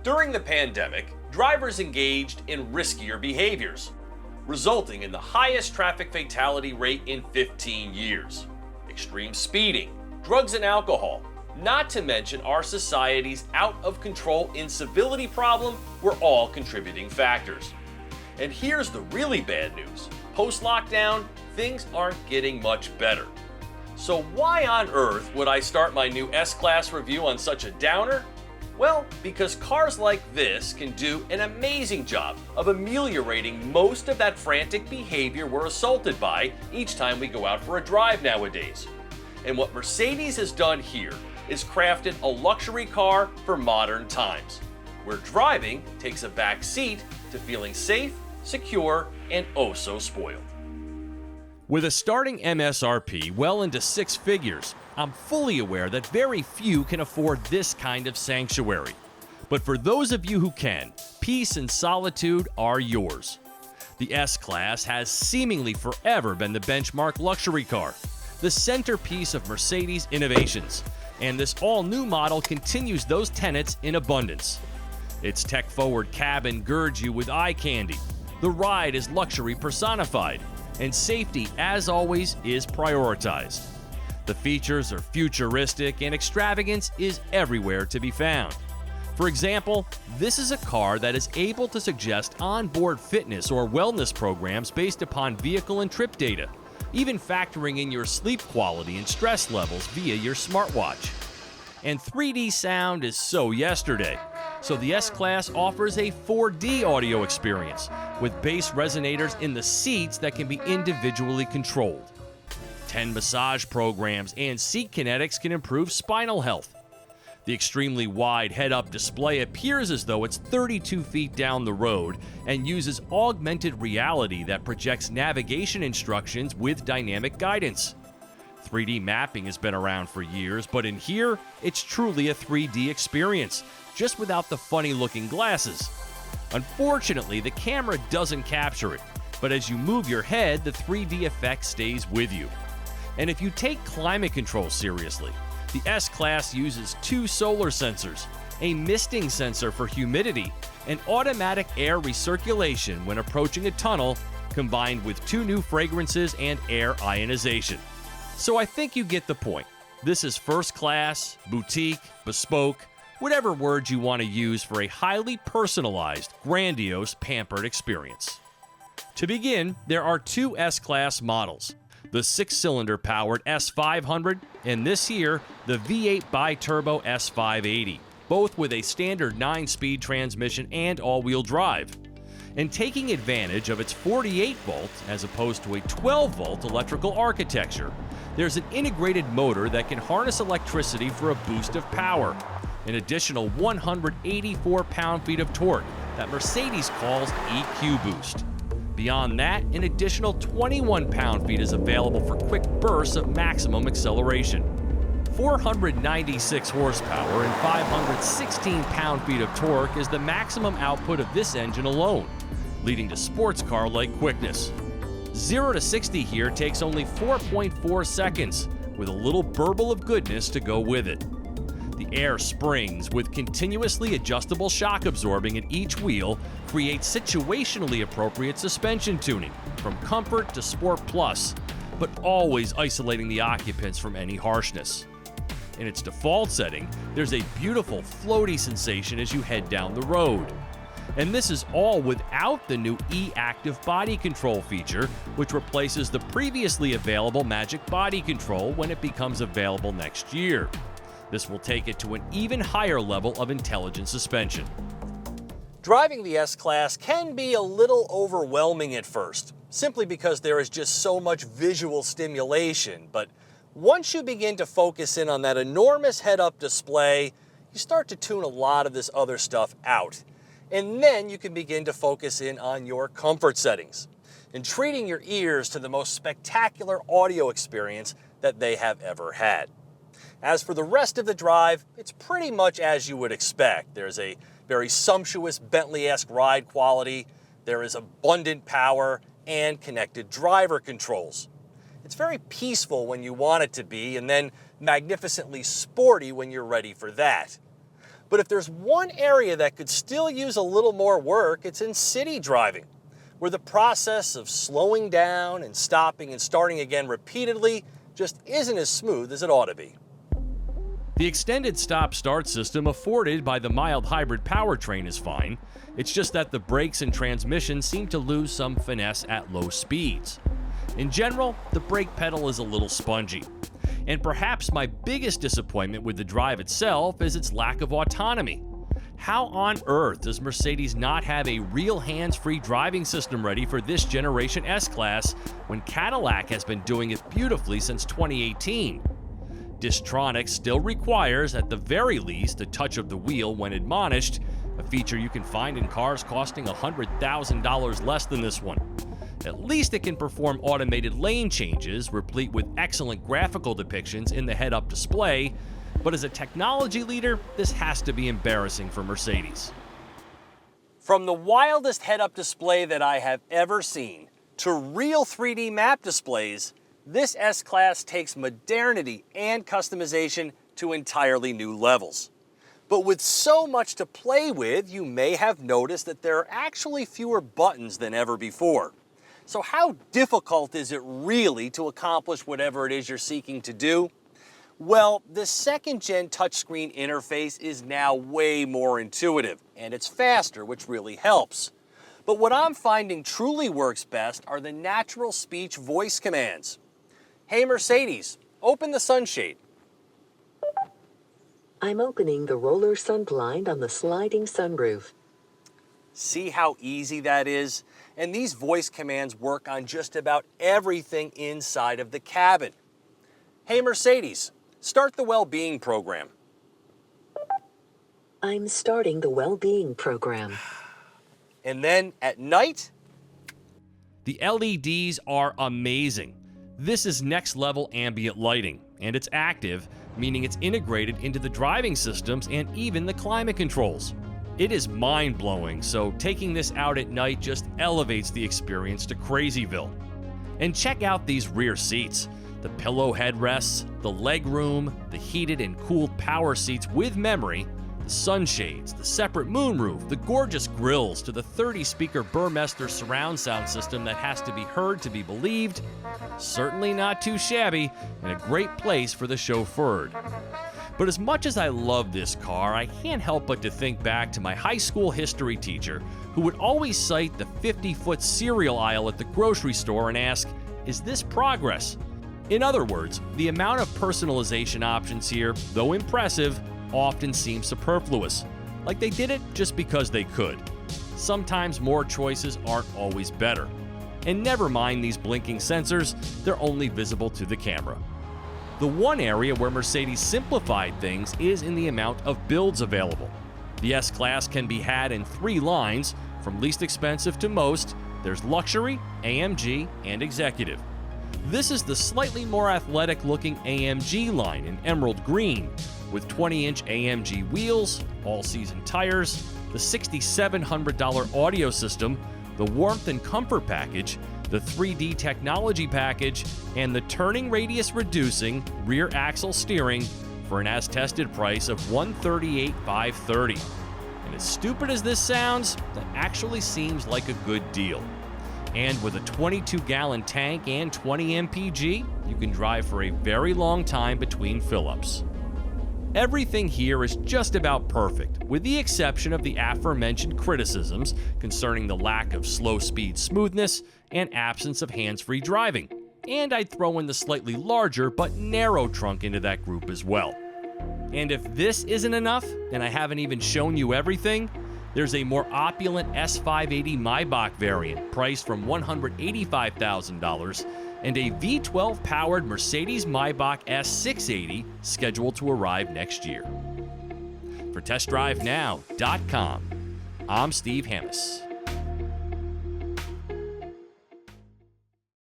During the pandemic, drivers engaged in riskier behaviors, resulting in the highest traffic fatality rate in 15 years. Extreme speeding, drugs and alcohol, not to mention our society's out-of-control incivility problem were all contributing factors. And here's the really bad news. Post-lockdown, things aren't getting much better. So why on earth would I start my new S-Class review on such a downer? Well, because cars like this can do an amazing job of ameliorating most of that frantic behavior we're assaulted by each time we go out for a drive nowadays. And what Mercedes has done here is crafted a luxury car for modern times, where driving takes a back seat to feeling safe, secure, and oh so spoiled. With a starting MSRP well into six figures, I'm fully aware that very few can afford this kind of sanctuary. But for those of you who can, peace and solitude are yours. The S-Class has seemingly forever been the benchmark luxury car, the centerpiece of Mercedes innovations, and this all-new model continues those tenets in abundance. Its tech-forward cabin girds you with eye candy, the ride is luxury personified, and safety, as always, is prioritized. The features are futuristic and extravagance is everywhere to be found. For example, this is a car that is able to suggest onboard fitness or wellness programs based upon vehicle and trip data, even factoring in your sleep quality and stress levels via your smartwatch. And 3D sound is so yesterday. So the S-Class offers a 4D audio experience with bass resonators in the seats that can be individually controlled. 10 massage programs and seat kinetics can improve spinal health. The extremely wide head-up display appears as though it's 32 feet down the road and uses augmented reality that projects navigation instructions with dynamic guidance. 3D mapping has been around for years, but in here, it's truly a 3D experience, just without the funny-looking glasses. Unfortunately, the camera doesn't capture it, but as you move your head, the 3D effect stays with you. And if you take climate control seriously, the S-Class uses two solar sensors, a misting sensor for humidity, and automatic air recirculation when approaching a tunnel, combined with two new fragrances and air ionization. So I think you get the point. This is first class, boutique, bespoke, whatever words you want to use for a highly personalized, grandiose, pampered experience. To begin, there are two S-Class models, the six-cylinder powered S500 and this year, the V8 bi-turbo S580, both with a standard 9-speed transmission and all-wheel drive. And taking advantage of its 48-volt as opposed to a 12-volt electrical architecture, there's an integrated motor that can harness electricity for a boost of power, an additional 184 pound-feet of torque that Mercedes calls EQ Boost. Beyond that, an additional 21 pound-feet is available for quick bursts of maximum acceleration. 496 horsepower and 516 pound-feet of torque is the maximum output of this engine alone, leading to sports car-like quickness. 0 to 60 here takes only 4.4 seconds, with a little burble of goodness to go with it. The air springs with continuously adjustable shock absorbing at each wheel create situationally appropriate suspension tuning, from comfort to Sport Plus, but always isolating the occupants from any harshness. In its default setting, there's a beautiful floaty sensation as you head down the road. And this is all without the new e-Active Body Control feature, which replaces the previously available Magic Body Control when it becomes available next year. This will take it to an even higher level of intelligent suspension. Driving the S-Class can be a little overwhelming at first, simply because there is just so much visual stimulation, but once you begin to focus in on that enormous head-up display, you start to tune a lot of this other stuff out. And then you can begin to focus in on your comfort settings and treating your ears to the most spectacular audio experience that they have ever had. As for the rest of the drive, it's pretty much as you would expect. There's a very sumptuous Bentley-esque ride quality, there is abundant power, and connected driver controls. It's very peaceful when you want it to be, and then magnificently sporty when you're ready for that. But if there's one area that could still use a little more work, it's in city driving, where the process of slowing down and stopping and starting again repeatedly just isn't as smooth as it ought to be. The extended stop-start system afforded by the mild hybrid powertrain is fine. It's just that the brakes and transmission seem to lose some finesse at low speeds. In general, the brake pedal is a little spongy. And perhaps my biggest disappointment with the drive itself is its lack of autonomy. How on earth does Mercedes not have a real hands-free driving system ready for this generation S-Class when Cadillac has been doing it beautifully since 2018? Distronic still requires, at the very least, a touch of the wheel when admonished, a feature you can find in cars costing $100,000 less than this one. At least it can perform automated lane changes, replete with excellent graphical depictions in the head-up display, but as a technology leader, this has to be embarrassing for Mercedes. From the wildest head-up display that I have ever seen to real 3D map displays, this S-Class takes modernity and customization to entirely new levels. But with so much to play with, you may have noticed that there are actually fewer buttons than ever before. So how difficult is it really to accomplish whatever it is you're seeking to do? Well, the second-gen touchscreen interface is now way more intuitive, and it's faster, which really helps. But what I'm finding truly works best are the natural speech voice commands. Hey Mercedes, open the sunshade. I'm opening the roller sun blind on the sliding sunroof. See how easy that is? And these voice commands work on just about everything inside of the cabin. Hey Mercedes, start the well-being program. I'm starting the well-being program. And then at night? The LEDs are amazing. This is next-level ambient lighting, and it's active, meaning it's integrated into the driving systems and even the climate controls. It is mind-blowing, so taking this out at night just elevates the experience to Crazyville. And check out these rear seats. The pillow headrests, the legroom, the heated and cooled power seats with memory, the sunshades, the separate moonroof, the gorgeous grills, to the 30-speaker Burmester surround sound system that has to be heard to be believed. Certainly not too shabby, and a great place for the chauffeured. But as much as I love this car, I can't help but to think back to my high school history teacher, who would always cite the 50-foot cereal aisle at the grocery store and ask, "Is this progress?" In other words, the amount of personalization options here, though impressive, often seems superfluous, like they did it just because they could. Sometimes more choices aren't always better. And never mind these blinking sensors, they're only visible to the camera. The one area where Mercedes simplified things is in the amount of builds available. The S-Class can be had in 3 lines, from least expensive to most. There's Luxury, AMG, and Executive. This is the slightly more athletic-looking AMG line in emerald green, with 20-inch AMG wheels, all-season tires, the $6,700 audio system, the warmth and comfort package, the 3D technology package, and the turning radius reducing rear axle steering for an as-tested price of $138,530. And as stupid as this sounds, that actually seems like a good deal. And with a 22-gallon tank and 20 mpg, you can drive for a very long time between fill-ups. Everything here is just about perfect, with the exception of the aforementioned criticisms concerning the lack of slow-speed smoothness and absence of hands-free driving. And I'd throw in the slightly larger but narrow trunk into that group as well. And if this isn't enough, and I haven't even shown you everything, there's a more opulent S580 Maybach variant priced from $185,000 and a V12-powered Mercedes Maybach S680 scheduled to arrive next year. For TestDriveNow.com, I'm Steve Hammis.